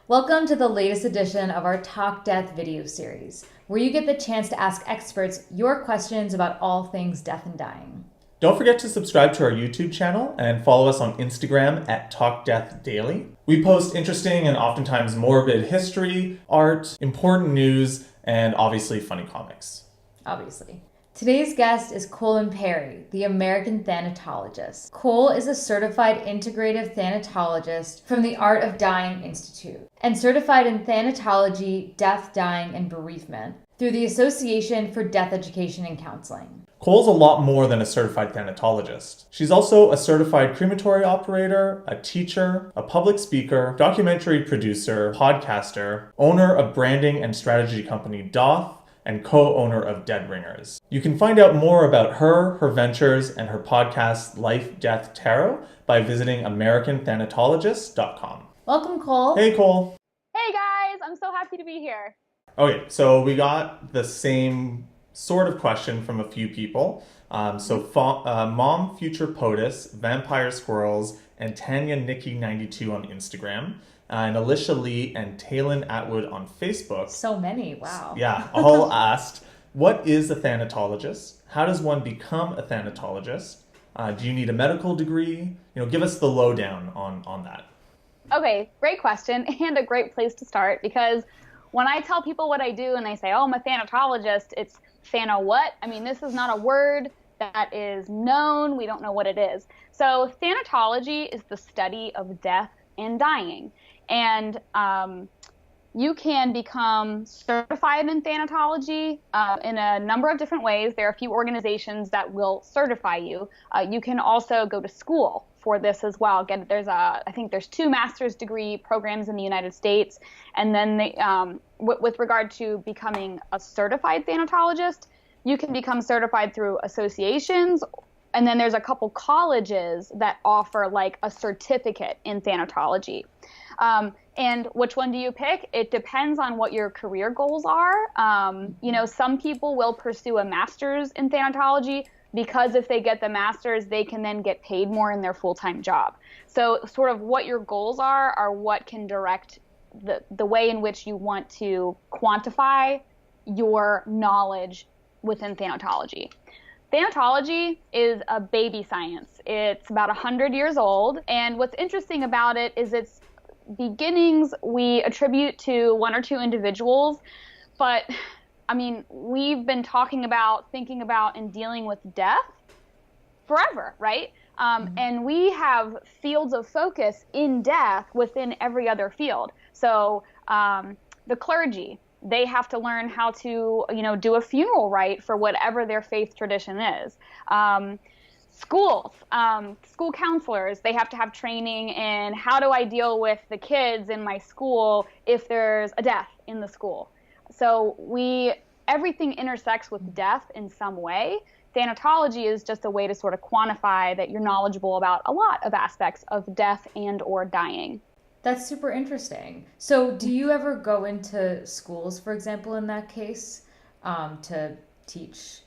Welcome to the latest edition of our TalkDeath video series, where you get the chance to ask experts your questions about all things death and dying. Don't forget to subscribe to our YouTube channel and follow us on Instagram at TalkDeathDaily. We post interesting and oftentimes morbid history, art, important news, and obviously funny comics. Obviously. Today's guest is Cole Imperi, the American Thanatologist. Cole is a certified integrative thanatologist from the Art of Dying Institute and certified in thanatology, death, dying, and bereavement through the Association for Death Education and Counseling. Cole's a lot more than a certified thanatologist. She's also a certified crematory operator, a teacher, a public speaker, documentary producer, podcaster, owner of branding and strategy company Doth, and co-owner of Dead Ringers. You can find out more about her ventures, and her podcast, Life, Death, Tarot, by visiting AmericanThanatologist.com. Welcome, Cole. Hey, Cole. Hey, guys. I'm so happy to be here. Okay, so we got the same sort of question from a few people. Mom Future POTUS, Vampire Squirrels, and Tanya Nikki 92 on Instagram, and Alicia Lee and Talon Atwood on Facebook. So many, wow. Yeah, all asked, what is a thanatologist? How does one become a thanatologist? Do you need a medical degree? Give us the lowdown on that. Okay, great question and a great place to start, because when I tell people what I do and they say, oh, I'm a thanatologist, it's thana what? I mean, this is not a word that is known. We don't know what it is. So thanatology is the study of death and dying. And you can become certified in thanatology in a number of different ways. There are a few organizations that will certify you. You can also go to school for this as well. Again, I think there's 2 master's degree programs in the United States. And then with regard to becoming a certified thanatologist, you can become certified through associations. And then there's a couple colleges that offer like a certificate in thanatology. And which one do you pick? It depends on what your career goals are. Some people will pursue a master's in thanatology because if they get the master's, they can then get paid more in their full-time job. So sort of what your goals are what can direct the way in which you want to quantify your knowledge within thanatology. Thanatology is a baby science. It's about 100 years old. And what's interesting about it is its beginnings we attribute to 1 or 2 individuals. But, I mean, we've been thinking about, and dealing with death forever, right? And we have fields of focus in death within every other field. So the clergy, they have to learn how to, do a funeral rite for whatever their faith tradition is. Schools, school counselors, they have to have training in how do I deal with the kids in my school if there's a death in the school. So everything intersects with death in some way. Thanatology is just a way to sort of quantify that you're knowledgeable about a lot of aspects of death and or dying. That's super interesting. So do you ever go into schools, for example, in that case, to teach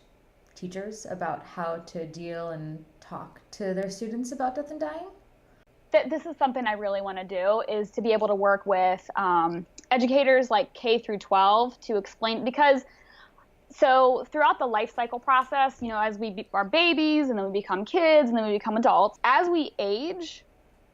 teachers about how to deal and talk to their students about death and dying? This is something I really want to do, is to be able to work with educators like K through 12 to explain, because so throughout the life cycle process, as we are babies and then we become kids and then we become adults, as we age,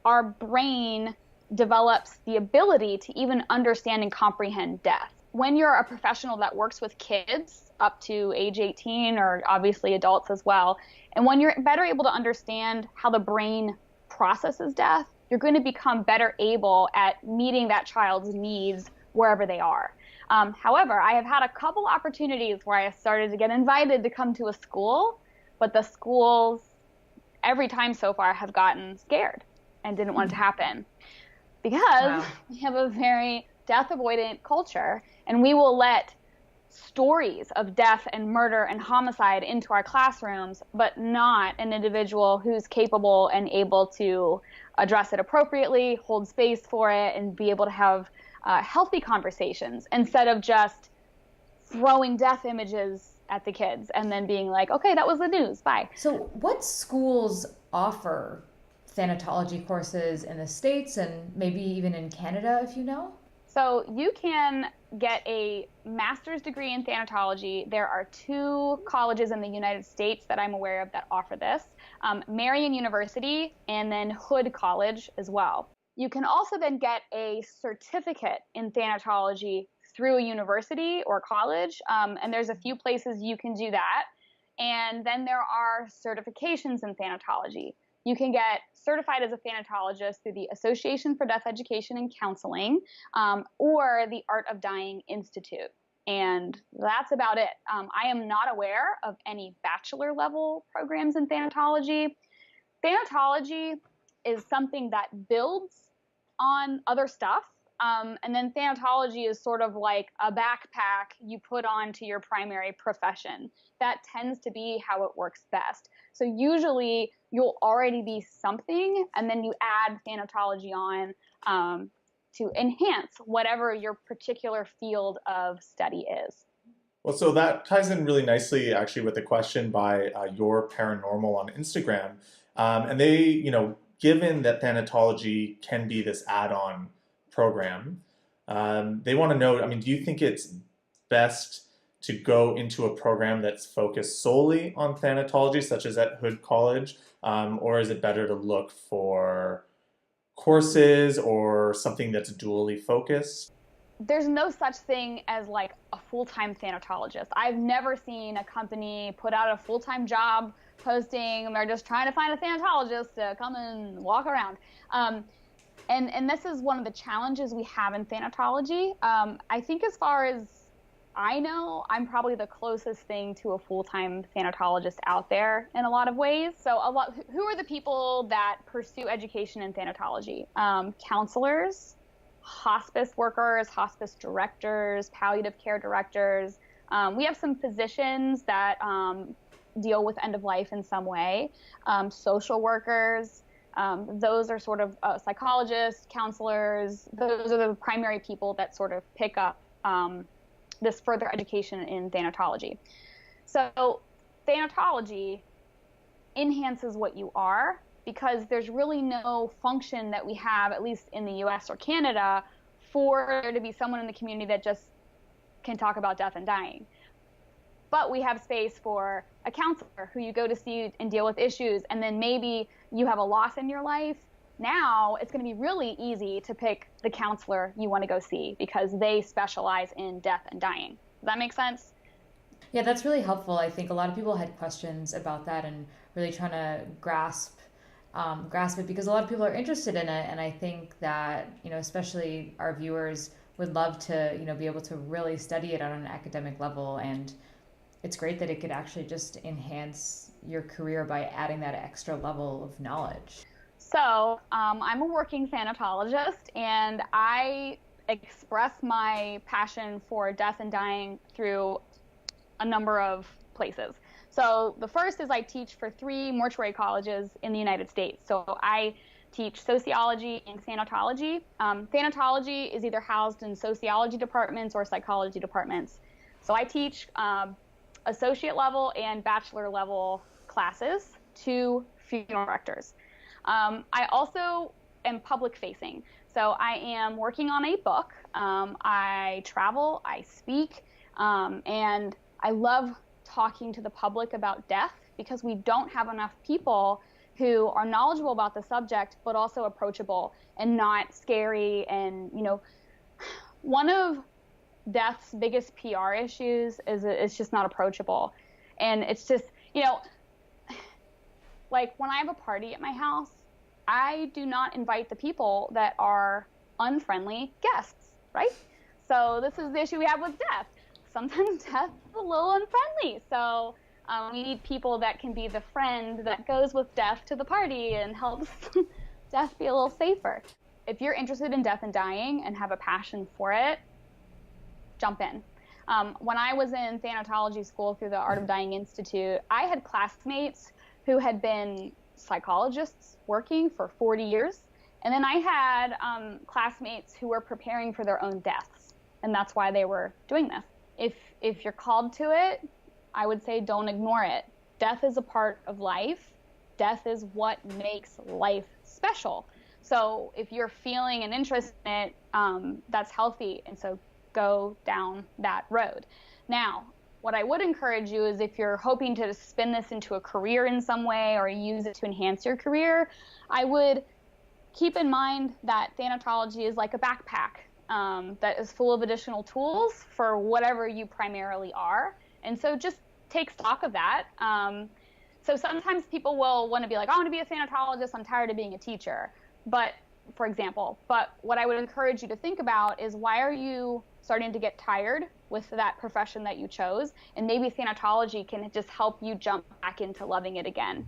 our brain develops the ability to even understand and comprehend death. When you're a professional that works with kids up to age 18, or obviously adults as well, and when you're better able to understand how the brain processes death, you're going to become better able at meeting that child's needs wherever they are. However, I have had a couple opportunities where I started to get invited to come to a school, but the schools every time so far have gotten scared and didn't want it to happen. Because we have a very death-avoidant culture, and we will let stories of death and murder and homicide into our classrooms, but not an individual who's capable and able to address it appropriately, hold space for it, and be able to have healthy conversations instead of just throwing death images at the kids and then being like, okay, that was the news, bye. So what schools offer thanatology courses in the States and maybe even in Canada, if you know? So you can get a master's degree in thanatology. There are 2 colleges in the United States that I'm aware of that offer this, Marian University and then Hood College as well. You can also then get a certificate in thanatology through a university or college, and there's a few places you can do that. And then there are certifications in thanatology. You can get certified as a thanatologist through the Association for Death Education and Counseling, or the Art of Dying Institute. And that's about it. I am not aware of any bachelor level programs in thanatology. Thanatology is something that builds on other stuff. And then thanatology is sort of like a backpack you put on to your primary profession. That tends to be how it works best. So usually you'll already be something, and then you add thanatology on to enhance whatever your particular field of study is. Well, so that ties in really nicely, actually, with a question by Your Paranormal on Instagram. And they, given that thanatology can be this add-on program, they want to know, do you think it's best to go into a program that's focused solely on thanatology, such as at Hood College, or is it better to look for courses or something that's dually focused? There's no such thing as like a full-time thanatologist. I've never seen a company put out a full-time job posting, and they're just trying to find a thanatologist to come and walk around. And this is one of the challenges we have in thanatology. I think as far as I know, I'm probably the closest thing to a full-time thanatologist out there in a lot of ways. So who are the people that pursue education in thanatology? Counselors, hospice workers, hospice directors, palliative care directors. We have some physicians that deal with end of life in some way, social workers. Those are sort of psychologists, counselors. Those are the primary people that sort of pick up this further education in thanatology. So thanatology enhances what you are, because there's really no function that we have, at least in the US or Canada, for there to be someone in the community that just can talk about death and dying. But we have space for a counselor who you go to see and deal with issues, and then maybe you have a loss in your life. Now it's going to be really easy to pick the counselor you want to go see because they specialize in death and dying. Does that make sense? Yeah, that's really helpful. I think a lot of people had questions about that and really trying to grasp it, because a lot of people are interested in it. And I think that, especially our viewers would love to, be able to really study it on an academic level. And it's great that it could actually just enhance your career by adding that extra level of knowledge. So I'm a working thanatologist, and I express my passion for death and dying through a number of places. So the first is I teach for 3 mortuary colleges in the United States. So I teach sociology and thanatology. Thanatology is either housed in sociology departments or psychology departments. So I teach associate level and bachelor level classes to funeral directors. I also am public facing. So I am working on a book. I travel, I speak, and I love talking to the public about death because we don't have enough people who are knowledgeable about the subject, but also approachable and not scary. And, one of death's biggest PR issues is it's just not approachable. And it's just, like when I have a party at my house, I do not invite the people that are unfriendly guests, right? So this is the issue we have with death. Sometimes death is a little unfriendly. So we need people that can be the friend that goes with death to the party and helps death be a little safer. If you're interested in death and dying and have a passion for it, jump in. When I was in thanatology school through the Art of Dying Institute, I had classmates who had been psychologists working for 40 years. And then I had classmates who were preparing for their own deaths. And that's why they were doing this. If you're called to it, I would say don't ignore it. Death is a part of life. Death is what makes life special. So if you're feeling an interest in it, that's healthy. And so go down that road. Now, what I would encourage you is if you're hoping to spin this into a career in some way or use it to enhance your career, I would keep in mind that thanatology is like a backpack that is full of additional tools for whatever you primarily are. And so just take stock of that. So sometimes people will want to be like, I want to be a thanatologist, I'm tired of being a teacher, for example. But what I would encourage you to think about is, why are you starting to get tired with that profession that you chose? And maybe thanatology can just help you jump back into loving it again.